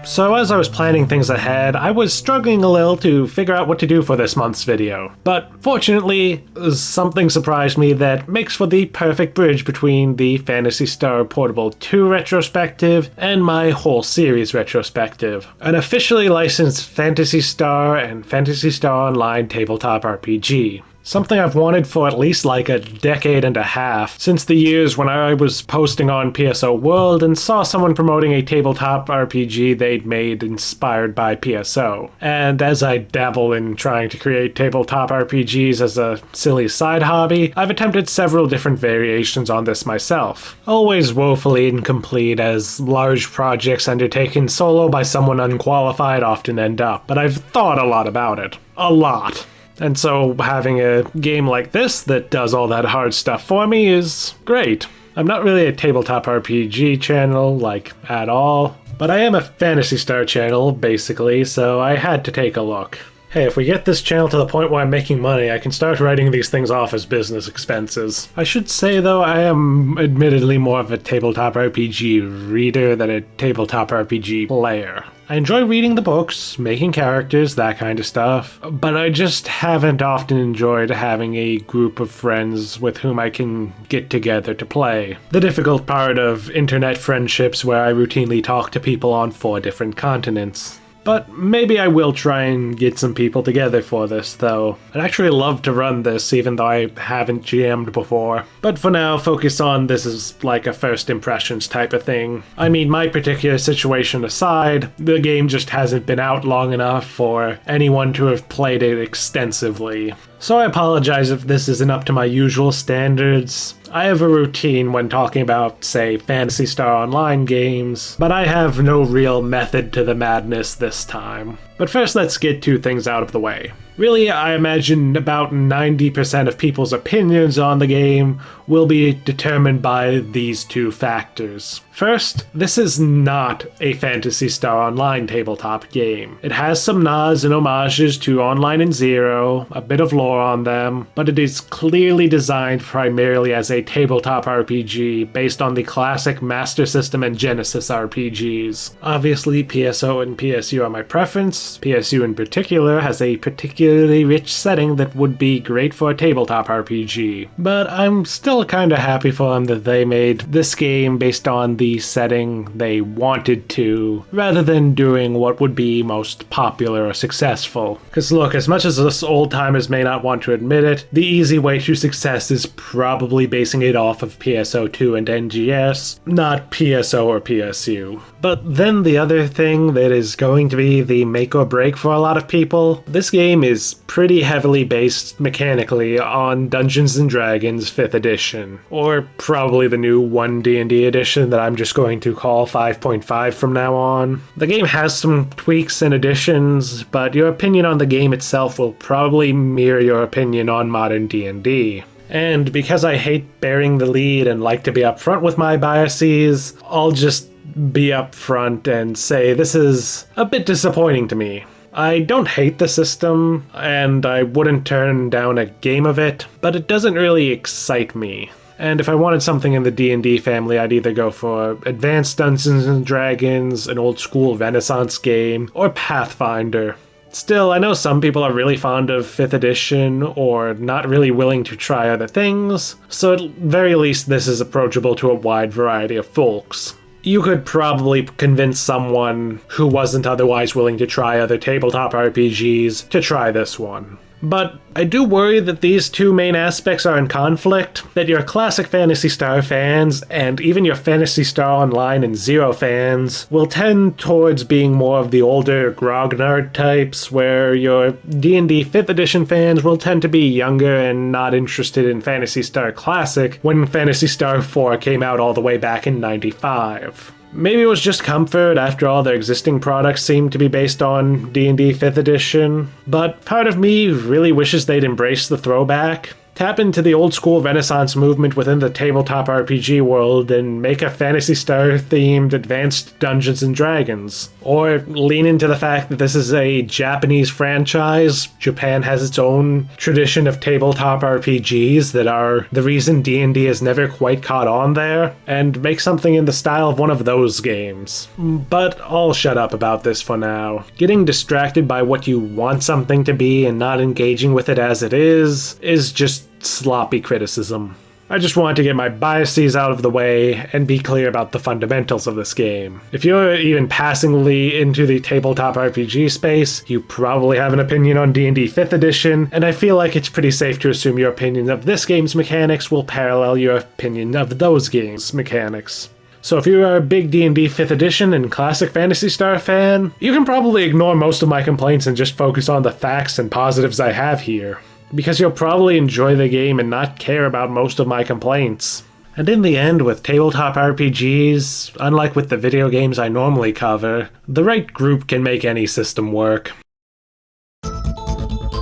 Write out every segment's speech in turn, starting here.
So as I was planning things ahead, I was struggling a little to figure out what to do for this month's video. But fortunately, something surprised me that makes for the perfect bridge between the Phantasy Star Portable 2 retrospective and my whole series retrospective. An officially licensed Phantasy Star and Phantasy Star Online tabletop RPG. Something I've wanted for at least like a decade and a half, since the years when I was posting on PSO World and saw someone promoting a tabletop RPG they'd made inspired by PSO. And as I dabble in trying to create tabletop RPGs as a silly side hobby, I've attempted several different variations on this myself. Always woefully incomplete, as large projects undertaken solo by someone unqualified often end up, but I've thought a lot about it. A lot. And so having a game like this that does all that hard stuff for me is great. I'm not really a tabletop RPG channel, like, at all, but I am a Phantasy Star channel, basically, so I had to take a look. Hey, if we get this channel to the point where I'm making money, I can start writing these things off as business expenses. I should say, though, I am admittedly more of a tabletop RPG reader than a tabletop RPG player. I enjoy reading the books, making characters, that kind of stuff, but I just haven't often enjoyed having a group of friends with whom I can get together to play. The difficult part of internet friendships where I routinely talk to people on 4 different continents. But maybe I will try and get some people together for this, though. I'd actually love to run this, even though I haven't GM'd before. But for now, focus on this as like a first impressions type of thing. I mean, my particular situation aside, the game just hasn't been out long enough for anyone to have played it extensively. So I apologize if this isn't up to my usual standards. I have a routine when talking about, say, Phantasy Star Online games, but I have no real method to the madness this time. But first, let's get 2 things out of the way. Really, I imagine about 90% of people's opinions on the game will be determined by these 2 factors. First, this is not a Phantasy Star Online tabletop game. It has some nods and homages to Online and Zero, a bit of lore on them, but it is clearly designed primarily as a tabletop RPG based on the classic Master System and Genesis RPGs. Obviously, PSO and PSU are my preference. PSU in particular has a particularly rich setting that would be great for a tabletop RPG, but I'm still kinda happy for them that they made this game based on the setting they wanted to, rather than doing what would be most popular or successful. Cause look, as much as us old-timers may not want to admit it, the easy way to success is probably basing it off of PSO2 and NGS, not PSO or PSU. But then the other thing that is going to be the make or break for a lot of people, this game is pretty heavily based mechanically on Dungeons & Dragons 5th edition, or probably the new 1 D&D edition that I'm just going to call 5.5 from now on. The game has some tweaks and additions, but your opinion on the game itself will probably mirror your opinion on modern D&D. And because I hate bearing the lead and like to be upfront with my biases, I'll just be upfront and say this is a bit disappointing to me. I don't hate the system, and I wouldn't turn down a game of it, but it doesn't really excite me. And if I wanted something in the D&D family, I'd either go for Advanced Dungeons & Dragons, an old school Renaissance game, or Pathfinder. Still, I know some people are really fond of 5th edition, or not really willing to try other things, so at very least this is approachable to a wide variety of folks. You could probably convince someone who wasn't otherwise willing to try other tabletop RPGs to try this one. But I do worry that these 2 main aspects are in conflict, that your classic Phantasy Star fans, and even your Phantasy Star Online and Zero fans, will tend towards being more of the older grognard types, where your D&D 5th edition fans will tend to be younger and not interested in Phantasy Star Classic when Phantasy Star 4 came out all the way back in '95. Maybe it was just comfort after all their existing products seemed to be based on D&D 5th edition, but part of me really wishes they'd embrace the throwback. Tap into the old school Renaissance movement within the tabletop RPG world and make a Phantasy Star themed advanced Dungeons and Dragons. Or lean into the fact that this is a Japanese franchise. Japan has its own tradition of tabletop RPGs that are the reason D&D has never quite caught on there, and make something in the style of one of those games. But I'll shut up about this for now. Getting distracted by what you want something to be and not engaging with it as it is just sloppy criticism. I just wanted to get my biases out of the way and be clear about the fundamentals of this game. If you're even passingly into the tabletop RPG space, you probably have an opinion on D&D 5th edition, and I feel like it's pretty safe to assume your opinion of this game's mechanics will parallel your opinion of those games' mechanics. So if you are a big D&D 5th edition and classic Phantasy Star fan, you can probably ignore most of my complaints and just focus on the facts and positives I have here, because you'll probably enjoy the game and not care about most of my complaints. And in the end, with tabletop RPGs, unlike with the video games I normally cover, the right group can make any system work.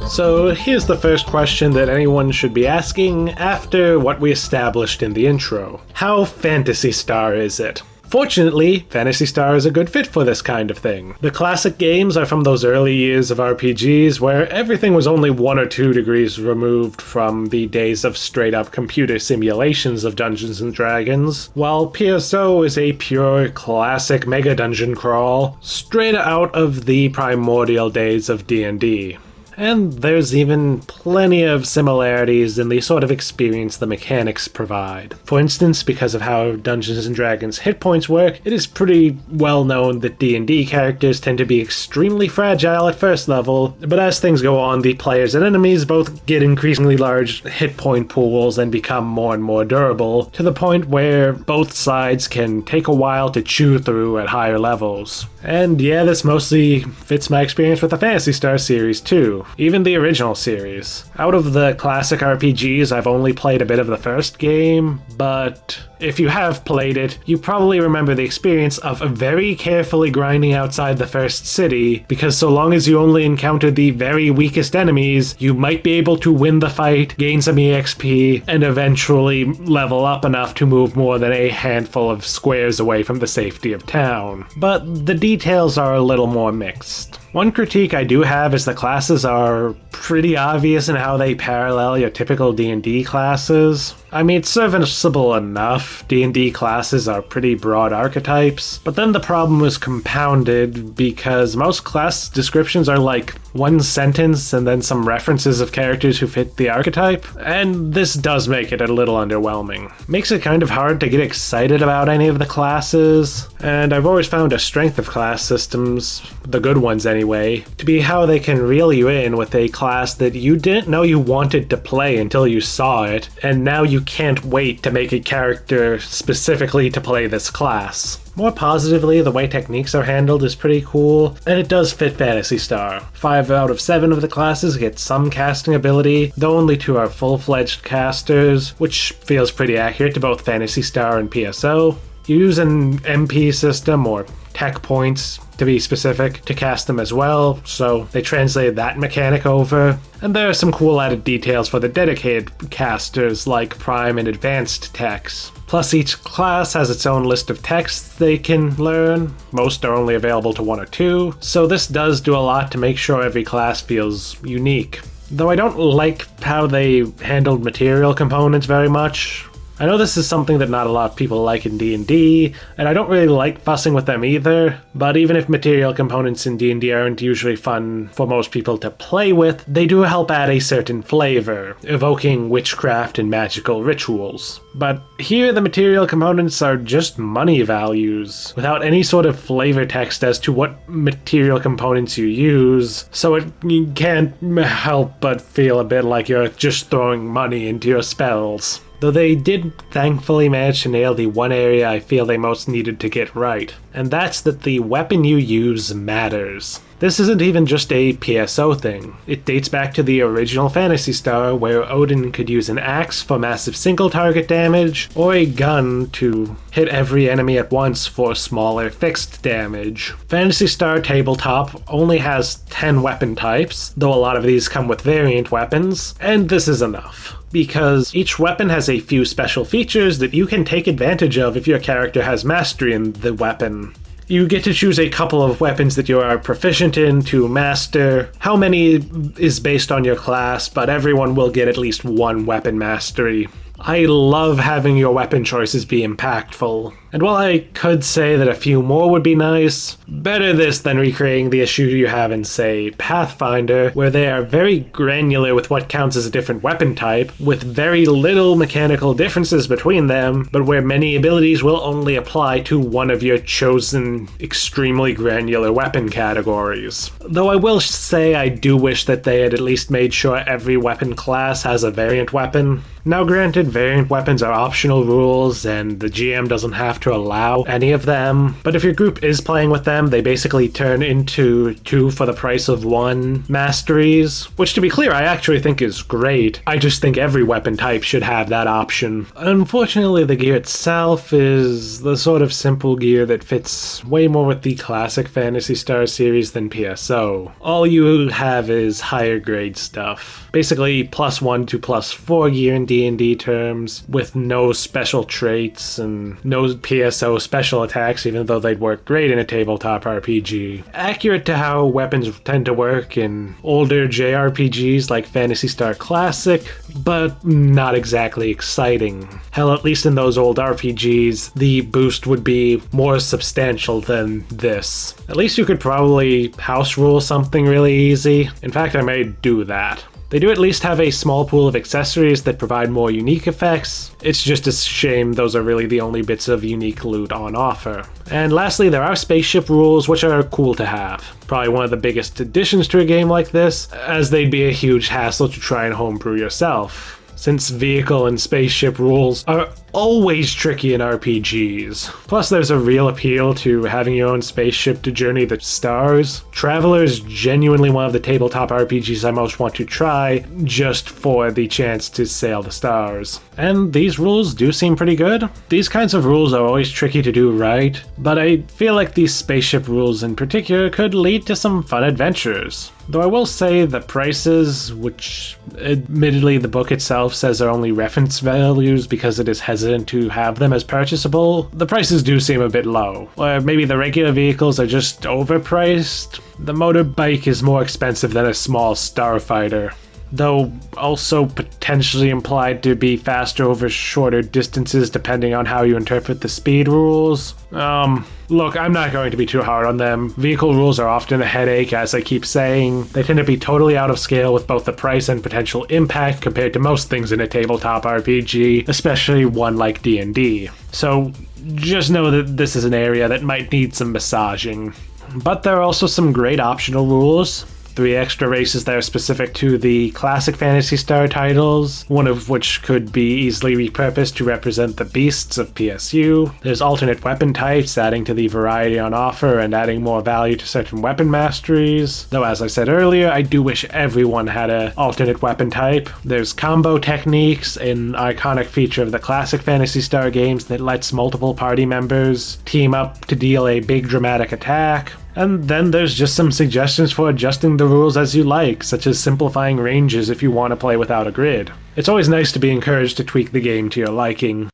So here's the first question that anyone should be asking after what we established in the intro. How Phantasy Star is it? Fortunately, Phantasy Star is a good fit for this kind of thing. The classic games are from those early years of RPGs where everything was only 1 or 2 degrees removed from the days of straight-up computer simulations of Dungeons & Dragons, while PSO is a pure classic mega dungeon crawl straight out of the primordial days of D&D. And there's even plenty of similarities in the sort of experience the mechanics provide. For instance, because of how Dungeons & Dragons hit points work, it is pretty well known that D&D characters tend to be extremely fragile at first level, but as things go on, the players and enemies both get increasingly large hit point pools and become more and more durable, to the point where both sides can take a while to chew through at higher levels. And yeah, this mostly fits my experience with the Phantasy Star series too. Even the original series. Out of the classic RPGs, I've only played a bit of the first game, but if you have played it, you probably remember the experience of very carefully grinding outside the first city, because so long as you only encounter the very weakest enemies, you might be able to win the fight, gain some EXP, and eventually level up enough to move more than a handful of squares away from the safety of town. But the details are a little more mixed. One critique I do have is the classes are pretty obvious in how they parallel your typical D&D classes. I mean, it's serviceable enough. D&D classes are pretty broad archetypes, but then the problem was compounded because most class descriptions are like one sentence and then some references of characters who fit the archetype, and this does make it a little underwhelming. Makes it kind of hard to get excited about any of the classes, and I've always found a strength of class systems, the good ones anyway, to be how they can reel you in with a class that you didn't know you wanted to play until you saw it, and now you can't wait to make a character specifically to play this class. More positively, the way techniques are handled is pretty cool, and it does fit Phantasy Star. 5 out of 7 of the classes get some casting ability, though only 2 are full-fledged casters, which feels pretty accurate to both Phantasy Star and PSO. You use an MP system, or tech points to be specific, to cast them as well, so they translated that mechanic over. And there are some cool added details for the dedicated casters like prime and advanced techs. Plus each class has its own list of techs they can learn. Most are only available to 1 or 2, so this does do a lot to make sure every class feels unique. Though I don't like how they handled material components very much. I know this is something that not a lot of people like in D&D, and I don't really like fussing with them either, but even if material components in D&D aren't usually fun for most people to play with, they do help add a certain flavor, evoking witchcraft and magical rituals. But here the material components are just money values, without any sort of flavor text as to what material components you use, so you can't help but feel a bit like you're just throwing money into your spells. Though they did thankfully manage to nail the one area I feel they most needed to get right, and that's that the weapon you use matters. This isn't even just a PSO thing. It dates back to the original Phantasy Star, where Odin could use an axe for massive single target damage, or a gun to hit every enemy at once for smaller fixed damage. Phantasy Star Tabletop only has 10 weapon types, though a lot of these come with variant weapons, and this is enough, because each weapon has a few special features that you can take advantage of if your character has mastery in the weapon. You get to choose a couple of weapons that you are proficient in to master. How many is based on your class, but everyone will get at least one weapon mastery. I love having your weapon choices be impactful, and while I could say that a few more would be nice, better this than recreating the issue you have in, say, Pathfinder, where they are very granular with what counts as a different weapon type, with very little mechanical differences between them, but where many abilities will only apply to one of your chosen extremely granular weapon categories. Though I will say I do wish that they had at least made sure every weapon class has a variant weapon. Now granted, variant weapons are optional rules, and the GM doesn't have to allow any of them, but if your group is playing with them, they basically turn into 2 for the price of 1 masteries, which to be clear, I actually think is great. I just think every weapon type should have that option. Unfortunately, the gear itself is the sort of simple gear that fits way more with the classic Phantasy Star series than PSO. All you have is higher grade stuff. Basically, +1 to +4 gear in D&D terms, with no special traits and no PSO special attacks, even though they'd work great in a tabletop RPG. Accurate to how weapons tend to work in older JRPGs like Phantasy Star Classic, but not exactly exciting. Hell, at least in those old RPGs, the boost would be more substantial than this. At least you could probably house rule something really easy. In fact, I may do that. They do at least have a small pool of accessories that provide more unique effects. It's just a shame those are really the only bits of unique loot on offer. And lastly, there are spaceship rules, which are cool to have. Probably one of the biggest additions to a game like this, as they'd be a huge hassle to try and homebrew yourself, since vehicle and spaceship rules are always tricky in RPGs. Plus, there's a real appeal to having your own spaceship to journey the stars. Traveler is genuinely one of the tabletop RPGs I most want to try, just for the chance to sail the stars. And these rules do seem pretty good. These kinds of rules are always tricky to do right, but I feel like these spaceship rules in particular could lead to some fun adventures. Though I will say the prices, which admittedly the book itself says are only reference values because it is hesitant to have them as purchasable, the prices do seem a bit low. Or maybe the regular vehicles are just overpriced. The motorbike is more expensive than a small starfighter, though also potentially implied to be faster over shorter distances depending on how you interpret the speed rules. Look, I'm not going to be too hard on them. Vehicle rules are often a headache, as I keep saying. They tend to be totally out of scale with both the price and potential impact compared to most things in a tabletop RPG, especially one like D&D. So just know that this is an area that might need some massaging. But there are also some great optional rules. 3 extra races that are specific to the classic Phantasy Star titles, one of which could be easily repurposed to represent the beasts of PSU. There's alternate weapon types, adding to the variety on offer and adding more value to certain weapon masteries. Though as I said earlier, I do wish everyone had an alternate weapon type. There's combo techniques, an iconic feature of the classic Phantasy Star games that lets multiple party members team up to deal a big dramatic attack. And then there's just some suggestions for adjusting the rules as you like, such as simplifying ranges if you want to play without a grid. It's always nice to be encouraged to tweak the game to your liking.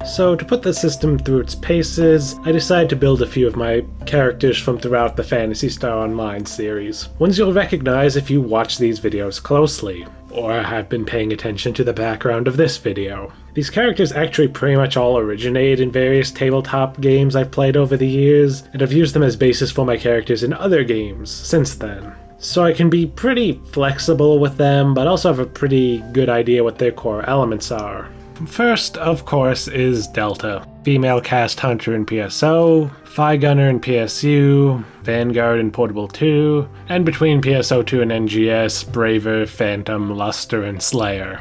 So to put the system through its paces, I decided to build a few of my characters from throughout the Phantasy Star Online series, ones you'll recognize if you watch these videos closely, or have been paying attention to the background of this video. These characters actually pretty much all originated in various tabletop games I've played over the years, and I've used them as basis for my characters in other games since then. So I can be pretty flexible with them, but also have a pretty good idea what their core elements are. First, of course, is Delta. Female cast hunter in PSO, Phi Gunner in PSU, Vanguard in Portable 2, and between PSO2 and NGS, Braver, Phantom, Luster, and Slayer.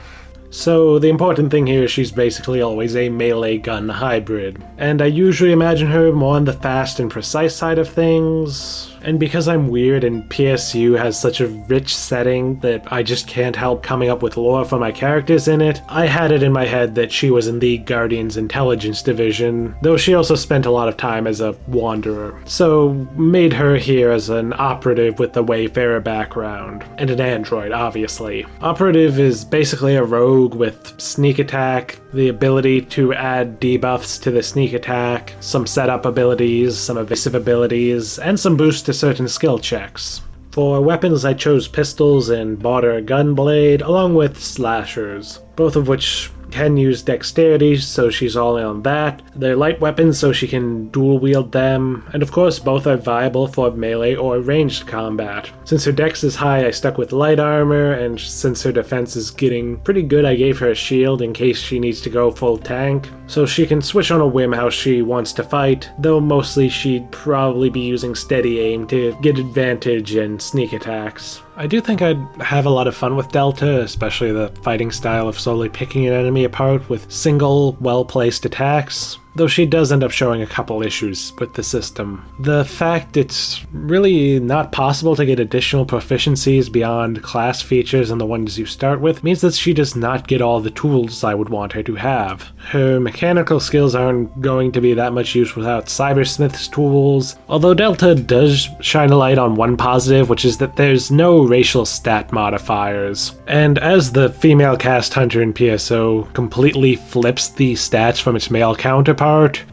So the important thing here is she's basically always a melee gun hybrid. And I usually imagine her more on the fast and precise side of things. And because I'm weird and PSU has such a rich setting that I just can't help coming up with lore for my characters in it, I had it in my head that she was in the Guardian's Intelligence Division, though she also spent a lot of time as a wanderer. So made her here as an operative with a Wayfarer background, and an android, obviously. Operative is basically a rogue with sneak attack, the ability to add debuffs to the sneak attack, some setup abilities, some evasive abilities, and some boosts to certain skill checks. For weapons, I chose pistols and bought her a gunblade, along with slashers, both of which can use dexterity, so she's all in on that. They're light weapons, so she can dual wield them, and of course both are viable for melee or ranged combat. Since her dex is high, I stuck with light armor, and since her defense is getting pretty good, I gave her a shield in case she needs to go full tank, so she can switch on a whim how she wants to fight, though mostly she'd probably be using steady aim to get advantage and sneak attacks. I do think I'd have a lot of fun with Delta, especially the fighting style of slowly picking an enemy apart with single, well-placed attacks, though she does end up showing a couple issues with the system. The fact it's really not possible to get additional proficiencies beyond class features and the ones you start with means that she does not get all the tools I would want her to have. Her mechanical skills aren't going to be that much use without Cybersmith's tools, although Delta does shine a light on one positive, which is that there's no racial stat modifiers. And as the female cast hunter in PSO completely flips the stats from its male counterpart,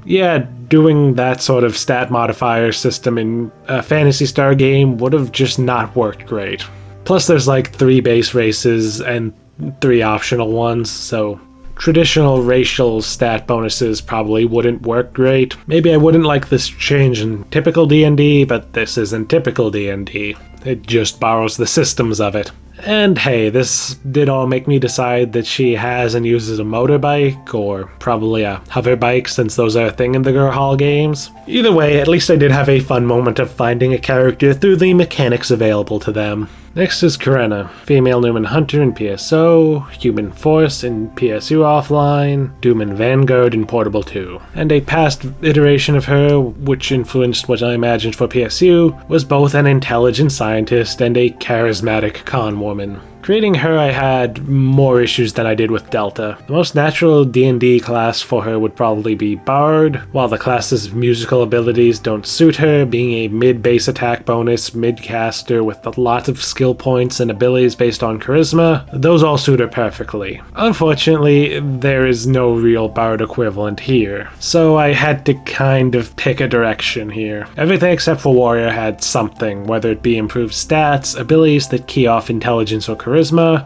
yeah, doing that sort of stat modifier system in a Phantasy Star game would have just not worked great. Plus there's like 3 base races and 3 optional ones, so traditional racial stat bonuses probably wouldn't work great. Maybe I wouldn't like this change in typical D&D, but this isn't typical D&D. It just borrows the systems of it. And hey, this did all make me decide that she has and uses a motorbike, or probably a hoverbike since those are a thing in the Girl Hall games. Either way, at least I did have a fun moment of finding a character through the mechanics available to them. Next is Karena, female Newman Hunter in PSO, Human Force in PSU Offline, Doom Vanguard in Portable 2. And a past iteration of her, which influenced what I imagined for PSU, was both an intelligent scientist and a charismatic con woman. Creating her, I had more issues than I did with Delta. The most natural D&D class for her would probably be Bard, while the class's musical abilities don't suit her, being a mid-base attack bonus, mid-caster with a lot of skill points and abilities based on charisma. Those all suit her perfectly. Unfortunately, there is no real Bard equivalent here, so I had to kind of pick a direction here. Everything except for Warrior had something, whether it be improved stats, abilities that key off intelligence or charisma,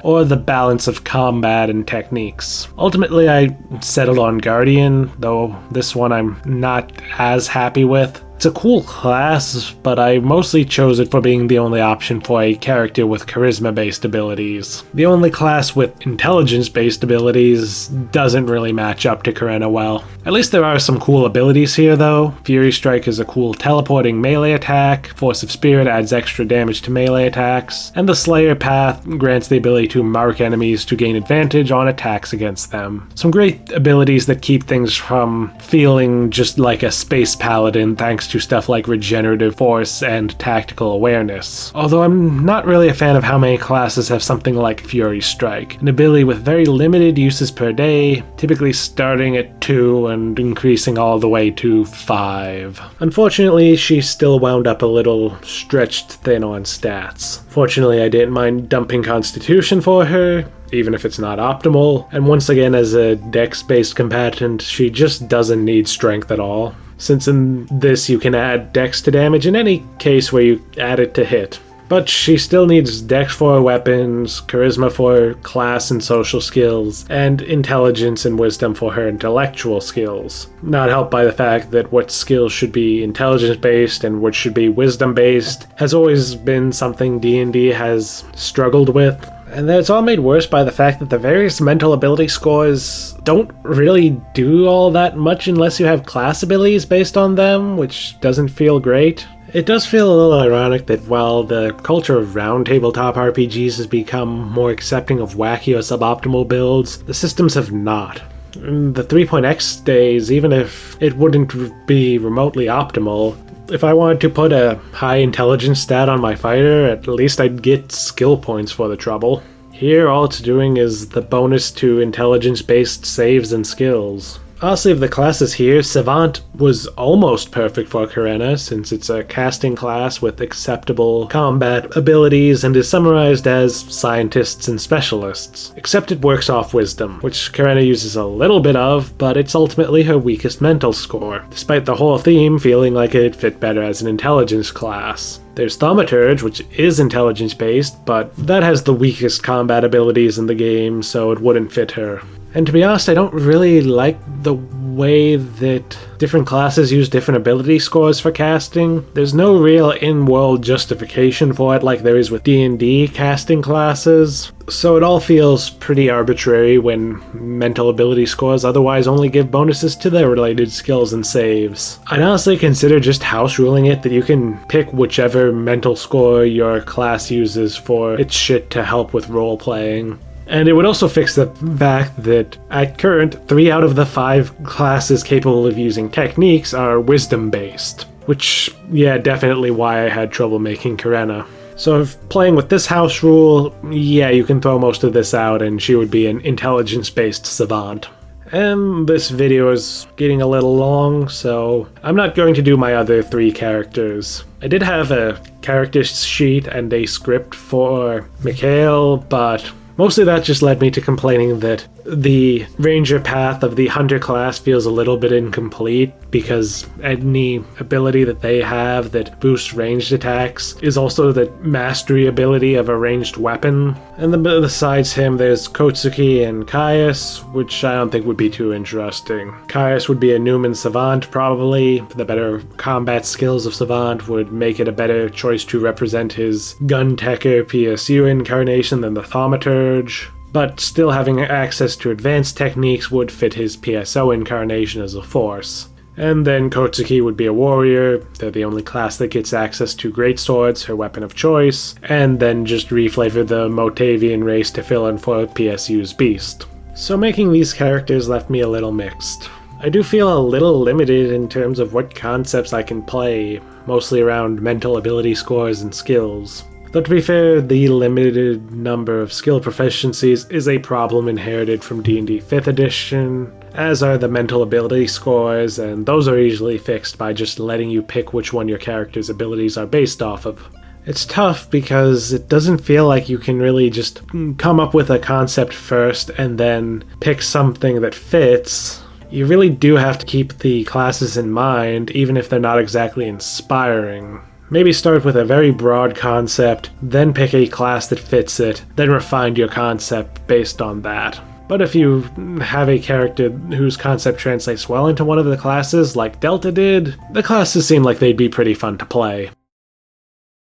or the balance of combat and techniques. Ultimately, I settled on Guardian, though this one I'm not as happy with. It's a cool class, but I mostly chose it for being the only option for a character with charisma-based abilities. The only class with intelligence-based abilities doesn't really match up to Karena well. At least there are some cool abilities here though. Fury Strike is a cool teleporting melee attack, Force of Spirit adds extra damage to melee attacks, and the Slayer Path grants the ability to mark enemies to gain advantage on attacks against them. Some great abilities that keep things from feeling just like a space paladin thanks to stuff like regenerative force and tactical awareness. Although I'm not really a fan of how many classes have something like Fury Strike, an ability with very limited uses per day, typically starting at 2 and increasing all the way to 5. Unfortunately, she still wound up a little stretched thin on stats. Fortunately, I didn't mind dumping Constitution for her, even if it's not optimal, and once again as a dex-based combatant, she just doesn't need strength at all, since in this you can add dex to damage in any case where you add it to hit. But she still needs dex for her weapons, charisma for her class and social skills, and intelligence and wisdom for her intellectual skills. Not helped by the fact that what skills should be intelligence-based and what should be wisdom-based has always been something D&D has struggled with. And that's all made worse by the fact that the various mental ability scores don't really do all that much unless you have class abilities based on them, which doesn't feel great. It does feel a little ironic that while the culture around tabletop RPGs has become more accepting of wacky or suboptimal builds, the systems have not. In the 3.x days, even if it wouldn't be remotely optimal, if I wanted to put a high intelligence stat on my fighter, at least I'd get skill points for the trouble. Here, all it's doing is the bonus to intelligence-based saves and skills. Honestly, of the classes here, Savant was almost perfect for Karena, since it's a casting class with acceptable combat abilities and is summarized as scientists and specialists. Except it works off wisdom, which Karena uses a little bit of, but it's ultimately her weakest mental score, despite the whole theme feeling like it'd fit better as an intelligence class. There's Thaumaturge, which is intelligence-based, but that has the weakest combat abilities in the game, so it wouldn't fit her. And to be honest, I don't really like the way that different classes use different ability scores for casting. There's no real in-world justification for it like there is with D&D casting classes, so it all feels pretty arbitrary when mental ability scores otherwise only give bonuses to their related skills and saves. I'd honestly consider just house ruling it that you can pick whichever mental score your class uses for its shit to help with role-playing. And it would also fix the fact that, at current, 3 out of the 5 classes capable of using techniques are wisdom-based. Which, yeah, definitely why I had trouble making Karena. So if playing with this house rule, yeah, you can throw most of this out and she would be an intelligence-based savant. And this video is getting a little long, so I'm not going to do my other 3 characters. I did have a character sheet and a script for Mikhail, but mostly that just led me to complaining that the ranger path of the hunter class feels a little bit incomplete because any ability that they have that boosts ranged attacks is also the mastery ability of a ranged weapon. And then besides him, there's Kotsuki and Caius, which I don't think would be too interesting. Caius would be a Newman Savant, probably. The better combat skills of Savant would make it a better choice to represent his Gun-Techer PSU incarnation than the Thaumaturge. But still having access to advanced techniques would fit his PSO incarnation as a force. And then Kotsuki would be a warrior, they're the only class that gets access to greatswords, her weapon of choice, and then just reflavor the Motavian race to fill in for PSU's beast. So making these characters left me a little mixed. I do feel a little limited in terms of what concepts I can play, mostly around mental ability scores and skills. Though to be fair, the limited number of skill proficiencies is a problem inherited from D&D 5th edition, as are the mental ability scores, and those are easily fixed by just letting you pick which one your character's abilities are based off of. It's tough because it doesn't feel like you can really just come up with a concept first and then pick something that fits. You really do have to keep the classes in mind, even if they're not exactly inspiring. Maybe start with a very broad concept, then pick a class that fits it, then refine your concept based on that. But if you have a character whose concept translates well into one of the classes, like Delta did, the classes seem like they'd be pretty fun to play.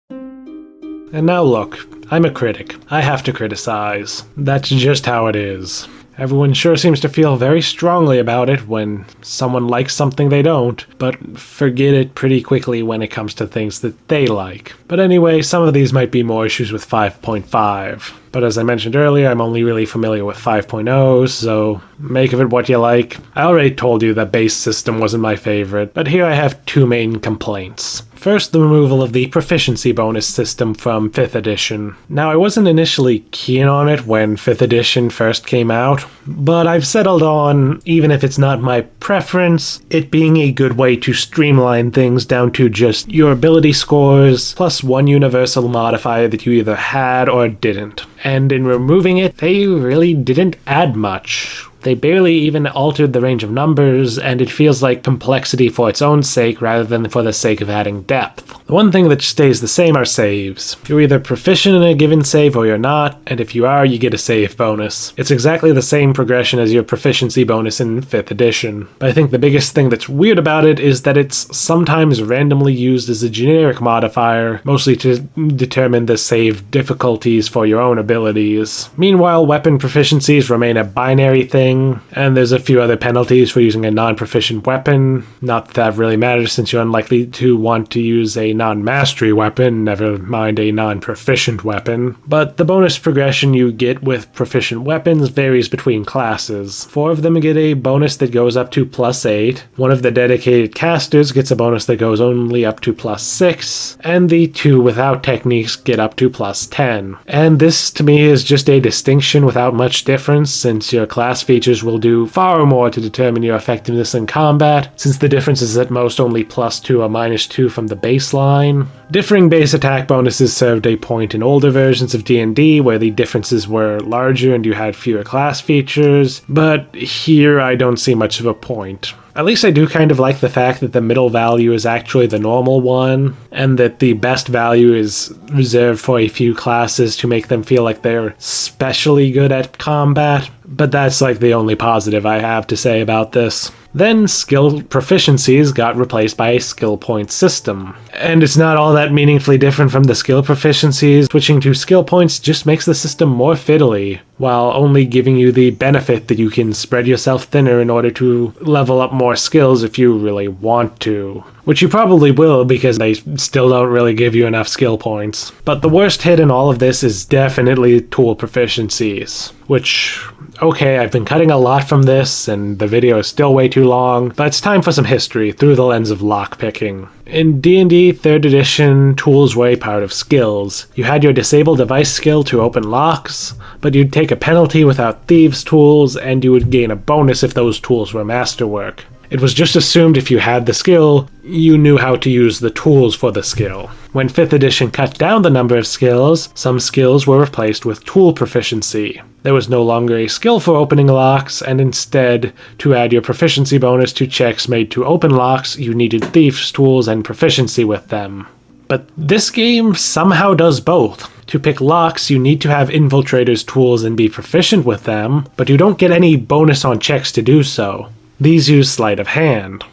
And now look, I'm a critic. I have to criticize. That's just how it is. Everyone sure seems to feel very strongly about it when someone likes something they don't, but forget it pretty quickly when it comes to things that they like. But anyway, some of these might be more issues with 5.5. But as I mentioned earlier, I'm only really familiar with 5.0, so make of it what you like. I already told you that base system wasn't my favorite, but here I have 2 main complaints. First, the removal of the proficiency bonus system from 5th edition. Now, I wasn't initially keen on it when 5th edition first came out, but I've settled on, even if it's not my preference, it being a good way to streamline things down to just your ability scores, plus 1 universal modifier that you either had or didn't. And in removing it, they really didn't add much. They barely even altered the range of numbers, and it feels like complexity for its own sake rather than for the sake of adding depth. The one thing that stays the same are saves. You're either proficient in a given save or you're not, and if you are, you get a save bonus. It's exactly the same progression as your proficiency bonus in 5th edition. But I think the biggest thing that's weird about it is that it's sometimes randomly used as a generic modifier, mostly to determine the save difficulties for your own abilities. Meanwhile, weapon proficiencies remain a binary thing, shooting, and there's a few other penalties for using a non-proficient weapon. Not that that really matters since you're unlikely to want to use a non-mastery weapon, never mind a non-proficient weapon. But the bonus progression you get with proficient weapons varies between classes. 4 of them get a bonus that goes up to +8, one of the dedicated casters gets a bonus that goes only up to +6, and the 2 without techniques get up to +10. And this to me is just a distinction without much difference, since your class features will do far more to determine your effectiveness in combat, since the difference is at most only +2 or -2 from the baseline. Differing base attack bonuses served a point in older versions of D&D where the differences were larger and you had fewer class features, but here I don't see much of a point. At least I do kind of like the fact that the middle value is actually the normal one, and that the best value is reserved for a few classes to make them feel like they're specially good at combat, but that's like the only positive I have to say about this. Then skill proficiencies got replaced by a skill point system. And it's not all that meaningfully different from the skill proficiencies. Switching to skill points just makes the system more fiddly, while only giving you the benefit that you can spread yourself thinner in order to level up more skills if you really want to. Which you probably will because they still don't really give you enough skill points. But the worst hit in all of this is definitely tool proficiencies. Which, okay, I've been cutting a lot from this and the video is still way too long, but it's time for some history through the lens of lockpicking. In D&D 3rd edition, tools were a part of skills. You had your disable device skill to open locks, but you'd take a penalty without thieves' tools and you would gain a bonus if those tools were masterwork. It was just assumed if you had the skill, you knew how to use the tools for the skill. When 5th edition cut down the number of skills, some skills were replaced with tool proficiency. There was no longer a skill for opening locks, and instead, to add your proficiency bonus to checks made to open locks, you needed thieves' tools and proficiency with them. But this game somehow does both. To pick locks, you need to have infiltrator's tools and be proficient with them, but you don't get any bonus on checks to do so. These use sleight of hand.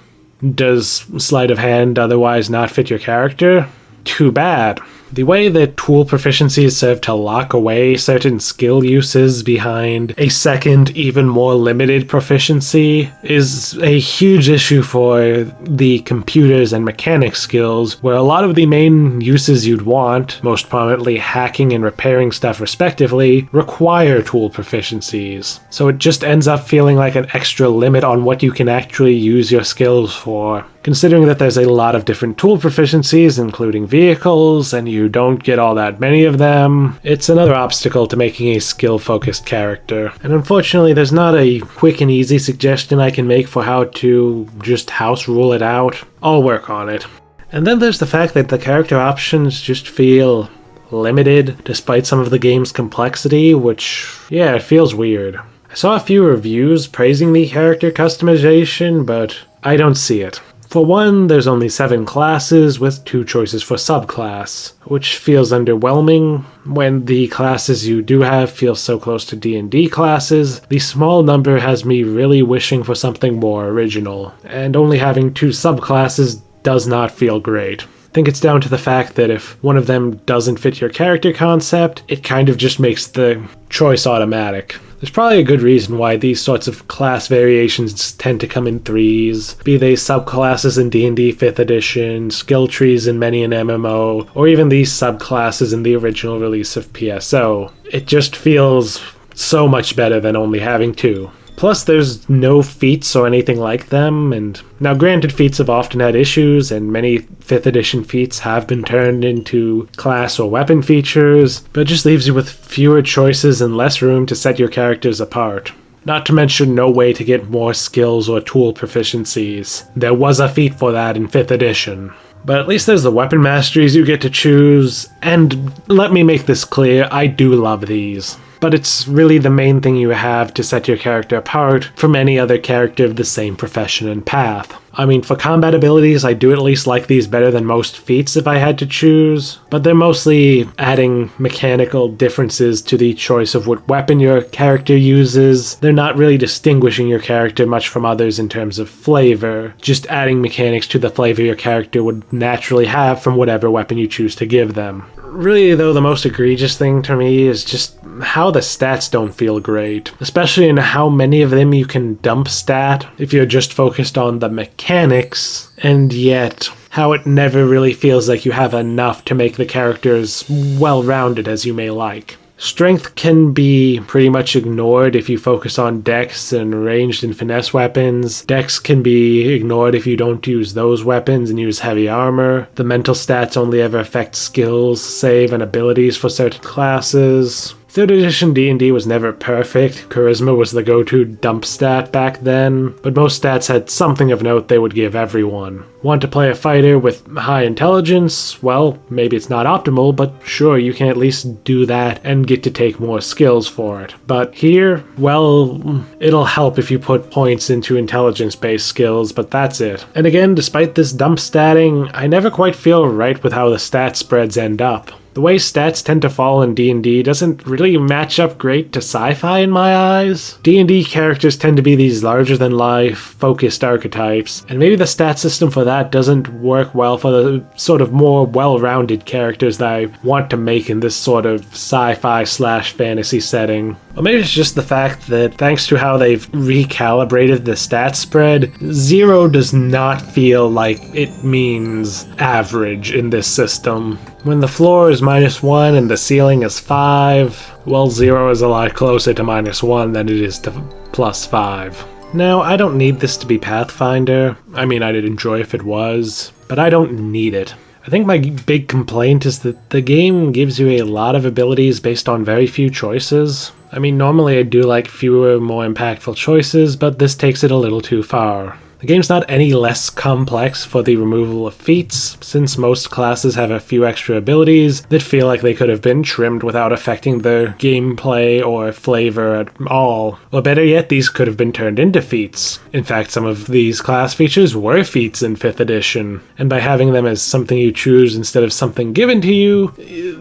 Does sleight of hand otherwise not fit your character? Too bad. The way that tool proficiencies serve to lock away certain skill uses behind a second, even more limited proficiency is a huge issue for the computers and mechanics skills, where a lot of the main uses you'd want, most prominently hacking and repairing stuff respectively, require tool proficiencies. So it just ends up feeling like an extra limit on what you can actually use your skills for. Considering that there's a lot of different tool proficiencies, including vehicles, and you don't get all that many of them, it's another obstacle to making a skill-focused character. And unfortunately, there's not a quick and easy suggestion I can make for how to just house rule it out. I'll work on it. And then there's the fact that the character options just feel limited, despite some of the game's complexity, which, yeah, it feels weird. I saw a few reviews praising the character customization, but I don't see it. For one, there's only 7 classes with 2 choices for subclass, which feels underwhelming when the classes you do have feel so close to D&D classes. The small number has me really wishing for something more original, and only having 2 subclasses does not feel great. I think it's down to the fact that if one of them doesn't fit your character concept, it kind of just makes the choice automatic. There's probably a good reason why these sorts of class variations tend to come in threes, be they subclasses in D&D 5th edition, skill trees in many an MMO, or even these subclasses in the original release of PSO. It just feels so much better than only having 2. Plus, there's no feats or anything like them, and now granted feats have often had issues, and many 5th edition feats have been turned into class or weapon features, but it just leaves you with fewer choices and less room to set your characters apart. Not to mention no way to get more skills or tool proficiencies. There was a feat for that in 5th edition. But at least there's the weapon masteries you get to choose, and let me make this clear, I do love these. But it's really the main thing you have to set your character apart from any other character of the same profession and path. I mean, for combat abilities, I do at least like these better than most feats if I had to choose, but they're mostly adding mechanical differences to the choice of what weapon your character uses. They're not really distinguishing your character much from others in terms of flavor, just adding mechanics to the flavor your character would naturally have from whatever weapon you choose to give them. Really, though, the most egregious thing to me is just how the stats don't feel great, especially in how many of them you can dump stat if you're just focused on the mechanics, and yet how it never really feels like you have enough to make the characters well-rounded as you may like. Strength can be pretty much ignored if you focus on dex and ranged and finesse weapons. Dex can be ignored if you don't use those weapons and use heavy armor. The mental stats only ever affect skills, save, and abilities for certain classes. 3rd edition D&D was never perfect. Charisma was the go-to dump stat back then, but most stats had something of note they would give everyone. Want to play a fighter with high intelligence? Well, maybe it's not optimal, but sure, you can at least do that and get to take more skills for it. But here, well, it'll help if you put points into intelligence-based skills, but that's it. And again, despite this dump statting, I never quite feel right with how the stat spreads end up. The way stats tend to fall in D&D doesn't really match up great to sci-fi in my eyes. D&D characters tend to be these larger-than-life, focused archetypes, and maybe the stat system for that doesn't work well for the sort of more well-rounded characters that I want to make in this sort of sci-fi/fantasy setting. Or maybe it's just the fact that thanks to how they've recalibrated the stat spread, 0 does not feel like it means average in this system. When the floor is -1 and the ceiling is 5, well, 0 is a lot closer to -1 than it is to +5. Now, I don't need this to be Pathfinder. I mean, I'd enjoy if it was, but I don't need it. I think my big complaint is that the game gives you a lot of abilities based on very few choices. I mean, normally I do like fewer, more impactful choices, but this takes it a little too far. The game's not any less complex for the removal of feats, since most classes have a few extra abilities that feel like they could have been trimmed without affecting their gameplay or flavor at all. Or better yet, these could have been turned into feats. In fact, some of these class features were feats in 5th edition, and by having them as something you choose instead of something given to you,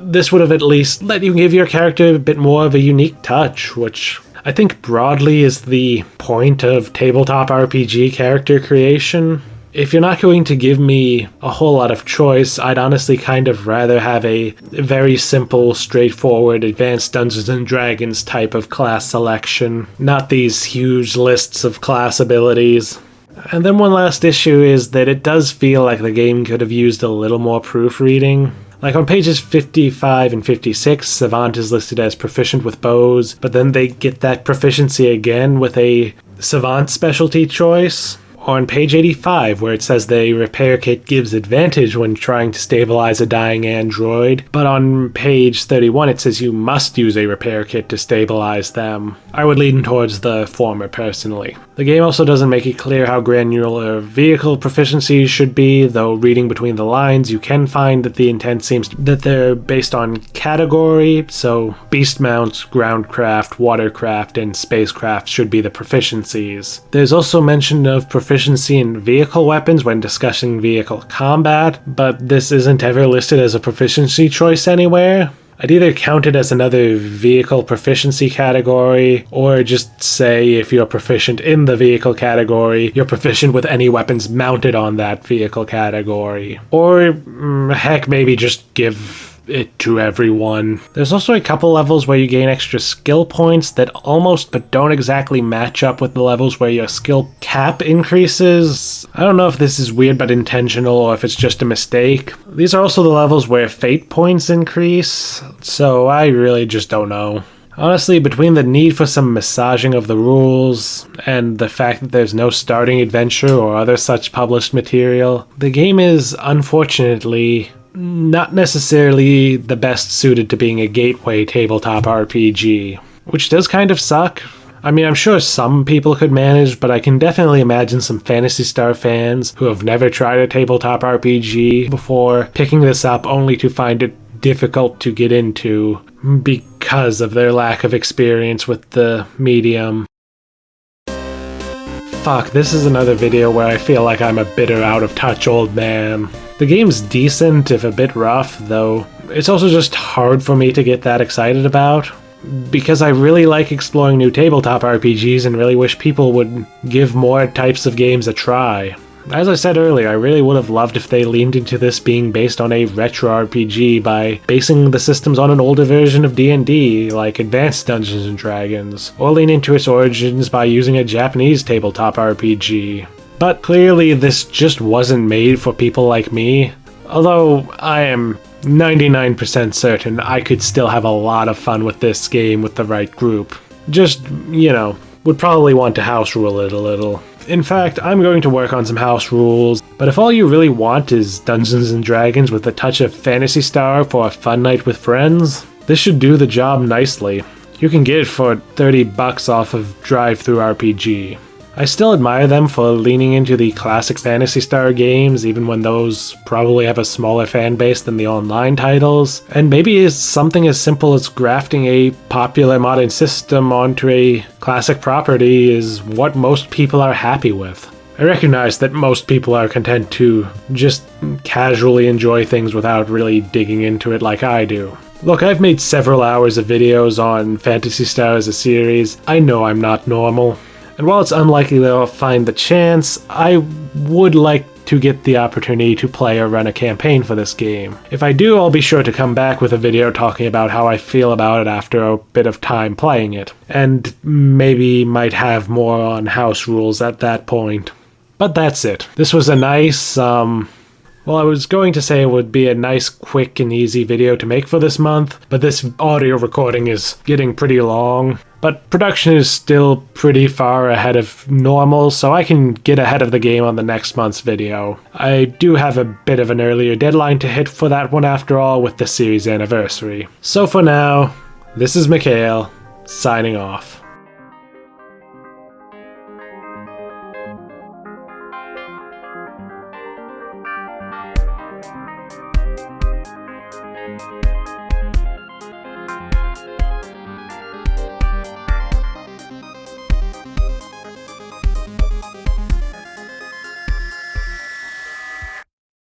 this would have at least let you give your character a bit more of a unique touch, which I think broadly is the point of tabletop RPG character creation. If you're not going to give me a whole lot of choice, I'd honestly kind of rather have a very simple, straightforward, advanced Dungeons & Dragons type of class selection, not these huge lists of class abilities. And then one last issue is that it does feel like the game could have used a little more proofreading. Like on pages 55 and 56, Savant is listed as proficient with bows, but then they get that proficiency again with a Savant specialty choice. On page 85, where it says the repair kit gives advantage when trying to stabilize a dying android, but on page 31 it says you must use a repair kit to stabilize them. I would lean towards the former personally. The game also doesn't make it clear how granular vehicle proficiencies should be, though reading between the lines you can find that the intent seems that they're based on category, so beast mounts, groundcraft, watercraft, and spacecraft should be the proficiencies. There's also mention of proficiency in vehicle weapons when discussing vehicle combat, but this isn't ever listed as a proficiency choice anywhere. I'd either count it as another vehicle proficiency category, or just say if you're proficient in the vehicle category, you're proficient with any weapons mounted on that vehicle category. Or, heck, maybe just give it to everyone. There's also a couple levels where you gain extra skill points that almost but don't exactly match up with the levels where your skill cap increases. I don't know if this is weird but intentional or if it's just a mistake. These are also the levels where fate points increase, so I really just don't know. Honestly, between the need for some massaging of the rules and the fact that there's no starting adventure or other such published material, the game is, unfortunately, not necessarily the best suited to being a gateway tabletop RPG, which does kind of suck. I mean, I'm sure some people could manage, but I can definitely imagine some Phantasy Star fans who have never tried a tabletop RPG before picking this up only to find it difficult to get into because of their lack of experience with the medium. Fuck, this is another video where I feel like I'm a bitter out of touch old man. The game's decent, if a bit rough, though it's also just hard for me to get that excited about, because I really like exploring new tabletop RPGs and really wish people would give more types of games a try. As I said earlier, I really would have loved if they leaned into this being based on a retro RPG by basing the systems on an older version of D&D, like Advanced Dungeons & Dragons, or lean into its origins by using a Japanese tabletop RPG. But clearly this just wasn't made for people like me, although I am 99% certain I could still have a lot of fun with this game with the right group. Just, would probably want to house rule it a little. In fact, I'm going to work on some house rules, but if all you really want is Dungeons & Dragons with a touch of Phantasy Star for a fun night with friends, this should do the job nicely. You can get it for $30 off of DriveThruRPG. I still admire them for leaning into the classic Phantasy Star games, even when those probably have a smaller fan base than the online titles, and maybe it's something as simple as grafting a popular modern system onto a classic property is what most people are happy with. I recognize that most people are content to just casually enjoy things without really digging into it like I do. Look, I've made several hours of videos on Phantasy Star as a series. I know I'm not normal. And while it's unlikely that I'll find the chance, I would like to get the opportunity to play or run a campaign for this game. If I do, I'll be sure to come back with a video talking about how I feel about it after a bit of time playing it, and maybe might have more on house rules at that point. But that's it. This was a nice, well, I was going to say it would be a nice, quick, and easy video to make for this month, but this audio recording is getting pretty long. But production is still pretty far ahead of normal, so I can get ahead of the game on the next month's video. I do have a bit of an earlier deadline to hit for that one after all with the series anniversary. So for now, this is Mikhail, signing off.